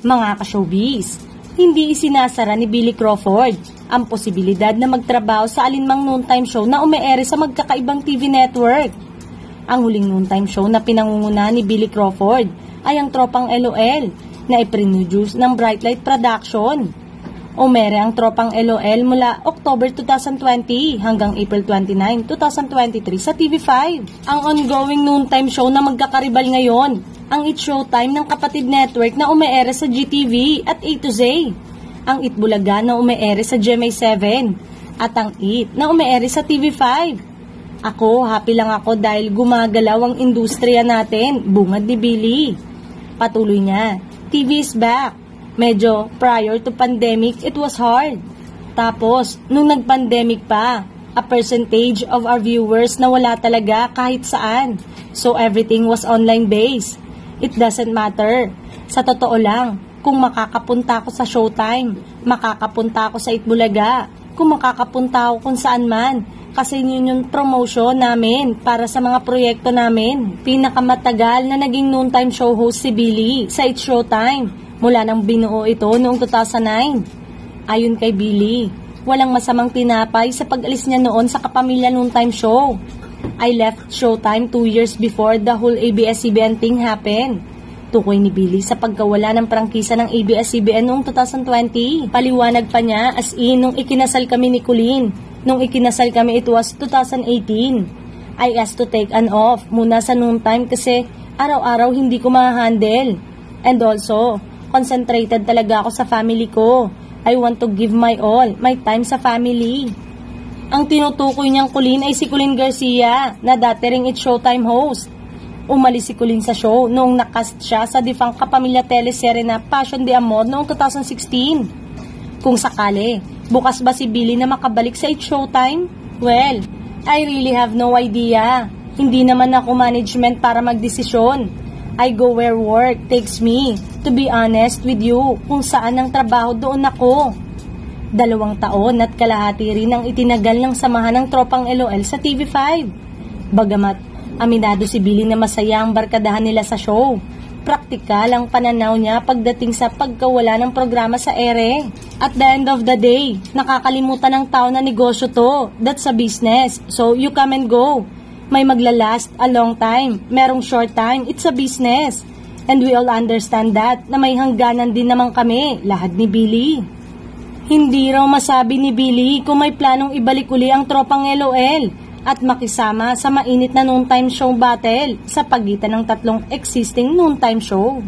Mga ka-showbiz, hindi isinasara ni Billy Crawford ang posibilidad na magtrabaho sa alinmang noontime show na umeere sa magkakaibang TV network. Ang huling noontime show na pinangunguna ni Billy Crawford ay ang Tropang LOL na iproduce ng Bright Light Production. Umere ang Tropang LOL mula October 2020 hanggang April 29, 2023 sa TV5. Ang ongoing noontime show na magkakaribal ngayon, ang It's Showtime ng kapatid network na umeere sa GTV at A to Z, ang It Bulaga na umeere sa GMA7, at ang It na umeere sa TV5. Ako, happy lang ako dahil gumagalaw ang industriya natin, bungad ni Billy. Patuloy niya, TV is back. Medyo prior to pandemic, it was hard. Tapos, nung nag-pandemic pa, a percentage of our viewers na wala talaga kahit saan. So everything was online based. It doesn't matter. Sa totoo lang, kung makakapunta ako sa Showtime, makakapunta ako sa Itbulaga, kung makakapunta ako kung saan man, kasi yun yung promotion namin para sa mga proyekto namin. Pinakamatagal na naging noontime show host si Billy sa It's Showtime mula nang binuo ito noong 2009. Ayon kay Billy, walang masamang tinapay sa pag-alis niya noon sa Kapamilya noontime show. I left Showtime 2 years before the whole ABS-CBN thing happened. Tukoy ni Billy sa pagkawala ng prangkisa ng ABS-CBN noong 2020. Paliwanag pa niya as in nung ikinasal kami ni Colleen. Nung ikinasal kami, it was 2018. I asked to take an off muna sa noontime kasi araw-araw hindi ko ma-handle. And also, concentrated talaga ako sa family ko. I want to give my all, my time sa family. Ang tinutukoy niyang Colleen ay si Colleen Garcia na dati ring It's Showtime host. Umalis si Colleen sa show noong nakast siya sa defunct Kapamilya teleserye na Passion de Amor noong 2016. Kung sakali, bukas ba si Billy na makabalik sa It's Showtime? Well, I really have no idea. Hindi naman ako management para magdesisyon. I go where work takes me. To be honest with you, kung saan ang trabaho doon ako. 2 taon at kalahati rin ang itinagal ng samahan ng Tropang LOL sa TV5. Bagamat aminado si Billy na masaya ang barkadahan nila sa show, praktikal ang pananaw niya pagdating sa pagkawala ng programa sa ere. At the end of the day, nakakalimutan ng tao na negosyo to. That's a business, so you come and go. May maglalast a long time, merong short time, it's a business. And we all understand that na may hangganan din naman kami, lahad ni Billy. Hindi raw masabi ni Billy kung may planong ibalik uli ang Tropang LOL at makisama sa mainit na noontime show battle sa pagitan ng 3 existing noontime show.